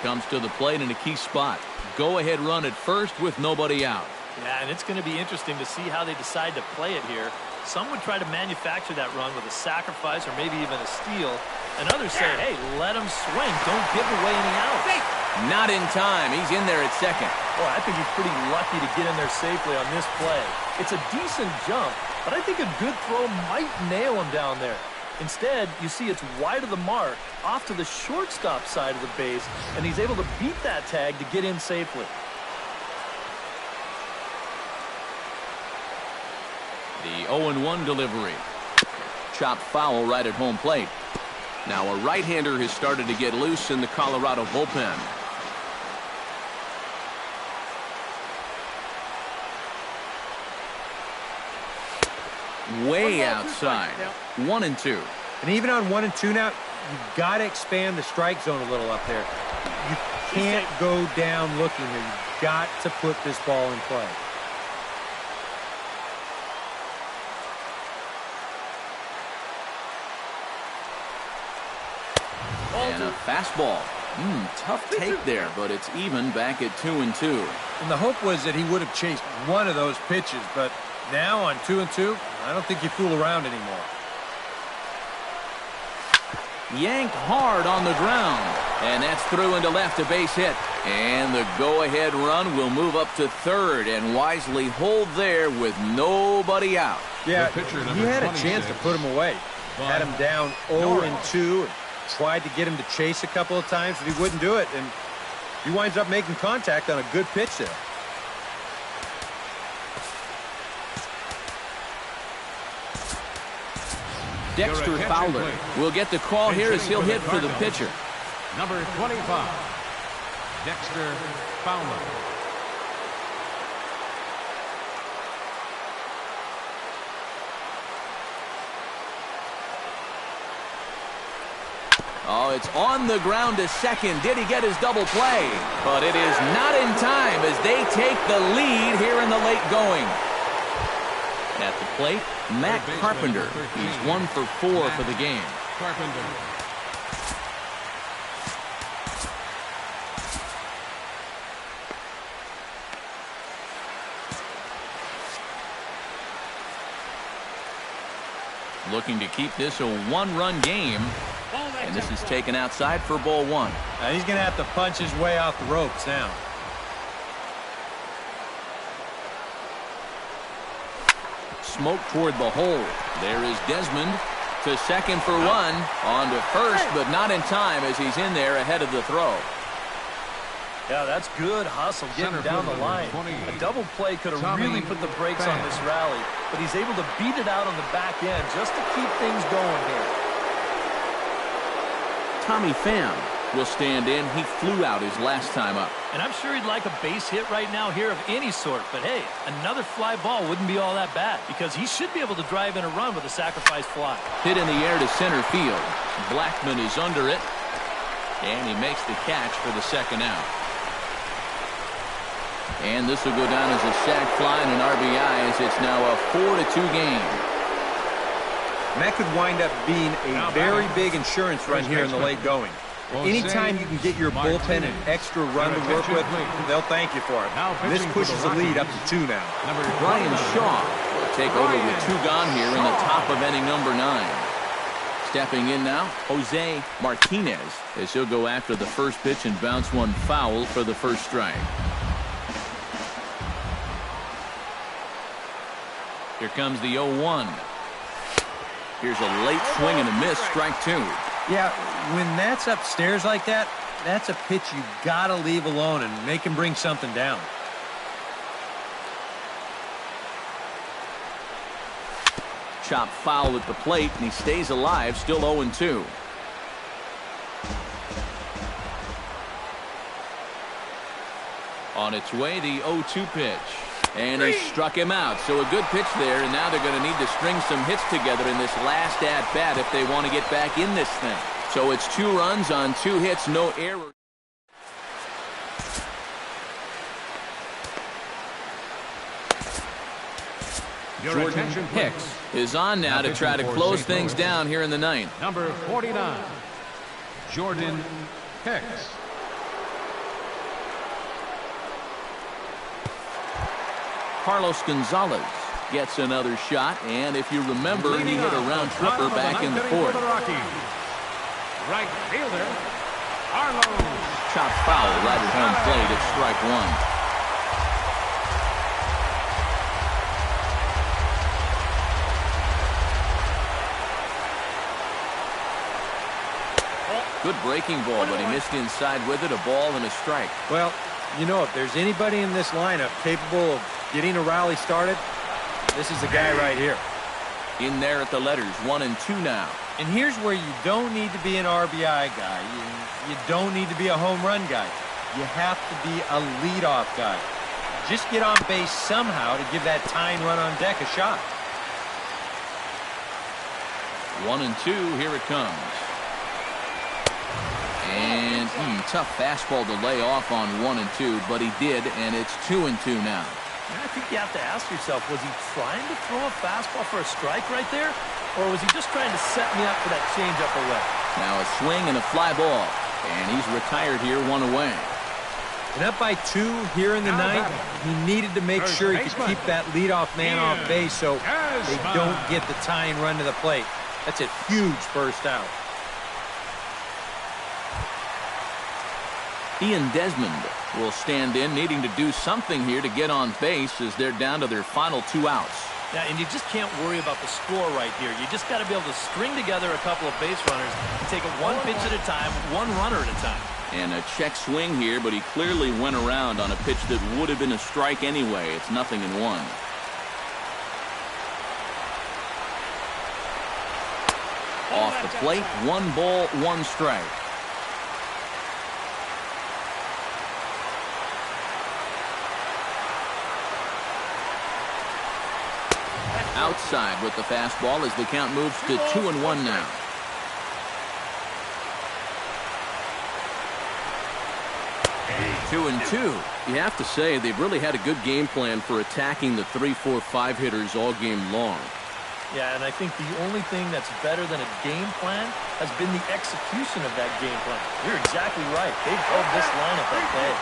Comes to the plate in a key spot. Go-ahead run at first with nobody out. Yeah, and it's going to be interesting to see how they decide to play it here. Some would try to manufacture that run with a sacrifice or maybe even a steal. And others say, hey, let him swing. Don't give away any outs. Not in time. He's in there at second. Boy, I think he's pretty lucky to get in there safely on this play. It's a decent jump, but I think a good throw might nail him down there. Instead, you see it's wide of the mark, off to the shortstop side of the base, and he's able to beat that tag to get in safely. The 0-1 delivery. Chopped foul right at home plate. Now a right-hander has started to get loose in the Colorado bullpen. Way outside. 1-2. And even on 1-2 now, you've got to expand the strike zone a little up there. You can't go down looking here. You've got to put this ball in play. And a fastball. Tough take there, but it's even back at 2-2. And the hope was that he would have chased one of those pitches, but now on 2-2, I don't think you fool around anymore. Yanked hard on the ground, and that's through into left, a base hit. And the go-ahead run will move up to third and wisely hold there with nobody out. Yeah, he had a chance to put him away. Had him down 0-2 and tried to get him to chase a couple of times, but he wouldn't do it, and he winds up making contact on a good pitch there. Dexter Fowler will get the call here as he'll hit for the pitcher. Number 25, Dexter Fowler. Oh, it's on the ground to second. Did he get his double play? But it is not in time as they take the lead here in the late going. At the plate, Matt Carpenter. He's 1 for 4 for the game. Carpenter. Looking to keep this a one-run game. And this is taken outside for ball one. Now he's going to have to punch his way off the ropes now. Smoke toward the hole. There is Desmond to second for one. On to first, but not in time as he's in there ahead of the throw. Yeah, that's good hustle getting down the line. A double play could have really put the brakes on this rally, but he's able to beat it out on the back end just to keep things going here. Tommy Pham will stand in. He flew out his last time up. And I'm sure he'd like a base hit right now here of any sort. But hey, another fly ball wouldn't be all that bad because he should be able to drive in a run with a sacrifice fly. Hit in the air to center field. Blackman is under it. And he makes the catch for the second out. And this will go down as a sac fly and an RBI as it's now a 4-2 game. And that could wind up being a very big insurance run here in the late going. Anytime you can get your bullpen an extra run to work with, they'll thank you for it. And this pushes the lead up to 2 now. Brian Shaw will take over with 2 gone here in the top of inning number 9. Stepping in now, Jose Martinez, as he'll go after the first pitch and bounce one foul for the first strike. Here comes the 0-1. Here's a late swing and a miss, strike 2. Yeah, when that's upstairs like that, that's a pitch you gotta leave alone and make him bring something down. Chop foul at the plate, and he stays alive, still 0-2. On its way, the 0-2 pitch. And he struck him out. So a good pitch there, and now they're going to need to string some hits together in this last at-bat if they want to get back in this thing. So it's 2 runs on 2 hits, no error. Jordan Hicks is on now to try to close things down here in the 9th. Number 49, Jordan Hicks. Carlos Gonzalez gets another shot, and if you remember, he hit a round tripper back in the fourth. Right fielder, Carlos. Chopped foul right at home plate at strike one. Good breaking ball, but he missed inside with it. A ball and a strike. Well, you know, if there's anybody in this lineup capable of getting a rally started, this is the guy right here. In there at the letters, 1 and 2 now. And here's where you don't need to be an RBI guy. You don't need to be a home run guy. You have to be a leadoff guy. Just get on base somehow to give that tying run on deck a shot. 1 and 2, here it comes. And tough fastball to lay off on 1 and 2, but he did, and it's 2 and 2 now. And I think you have to ask yourself, was he trying to throw a fastball for a strike right there? Or was he just trying to set me up for that changeup away? Now a swing and a fly ball, and he's retired here, 1 away. And up by 2 here in the ninth, he needed to make sure he could keep that leadoff man off base so they don't get the tying run to the plate. That's a huge first out. Ian Desmond will stand in, needing to do something here to get on base as they're down to their final 2 outs. Yeah, and you just can't worry about the score right here. You just got to be able to string together a couple of base runners and take it one pitch at a time, one runner at a time. And a check swing here, but he clearly went around on a pitch that would have been a strike anyway. It's 0-1. Off the plate, 1 ball, 1 strike. Outside with the fastball as the count moves to 2-1 now. Two and 2. You have to say they've really had a good game plan for attacking the 3, 4, 5 hitters all game long. Yeah, and I think the only thing that's better than a game plan has been the execution of that game plan. You're exactly right. They've held this lineup at bay.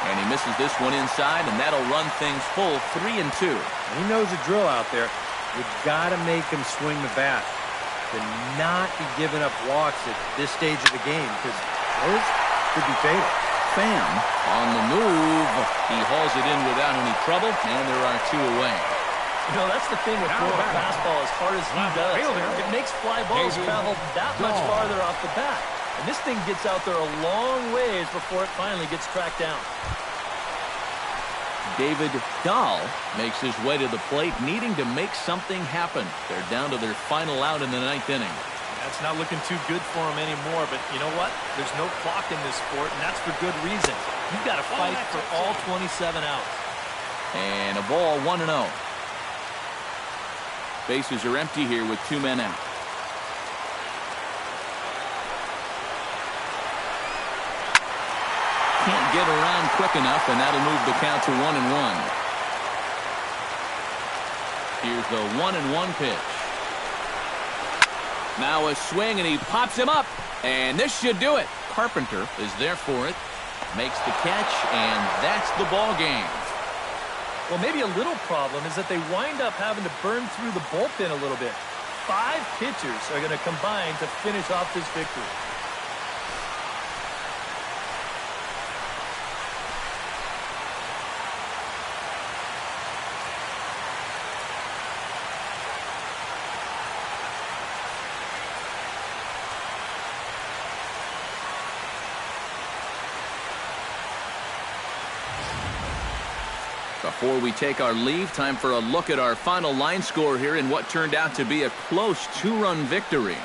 And he misses this one inside, and that'll run things full 3 and 2. He knows the drill out there. You've got to make him swing the bat. To not be giving up walks at this stage of the game, because those could be fatal. Pham on the move. He hauls it in without any trouble, and there are 2 away. You know, that's the thing with throwing a fastball as hard as he does. It makes fly balls travel that much farther off the bat. And this thing gets out there a long ways before it finally gets tracked down. David Dahl makes his way to the plate, needing to make something happen. They're down to their final out in the 9th inning. That's not looking too good for him anymore, but you know what? There's no clock in this sport, and that's for good reason. You've got to fight for all 27 outs. And a ball, 1-0. Bases are empty here with 2 men out. Can't get around quick enough, and that'll move the count to 1-1. Here's the 1-1 pitch. Now a swing, and he pops him up, and this should do it. Carpenter is there for it, makes the catch, and that's the ball game. Well, maybe a little problem is that they wind up having to burn through the bullpen a little bit. 5 pitchers are going to combine to finish off this victory. Before we take our leave, time for a look at our final line score here in what turned out to be a close 2-run victory.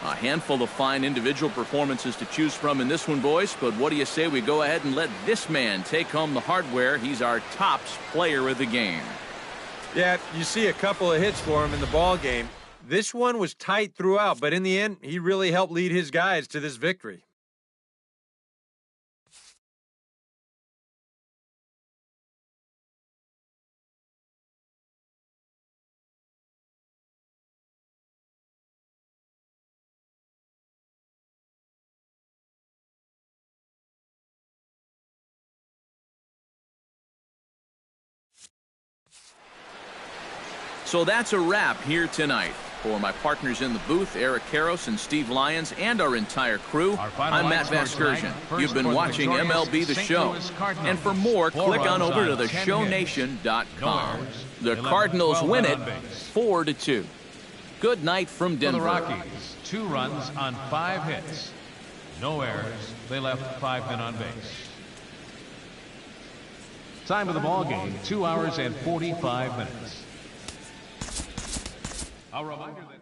A handful of fine individual performances to choose from in this one, boys, but what do you say we go ahead and let this man take home the hardware? He's our tops player of the game. Yeah, you see a couple of hits for him in the ball game. This one was tight throughout, but in the end, he really helped lead his guys to this victory. So that's a wrap here tonight. For my partners in the booth, Eric Karros and Steve Lyons, and our entire crew, I'm Matt Vasgersian. You've been watching MLB The Show. And for more, click on over to theshownation.com. The Cardinals win it 4-2. Good night from Denver. For the Rockies, 2 runs on 5 hits. No errors. They left 5 men on base. Time of the ball game, 2 hours and 45 minutes. A reminder that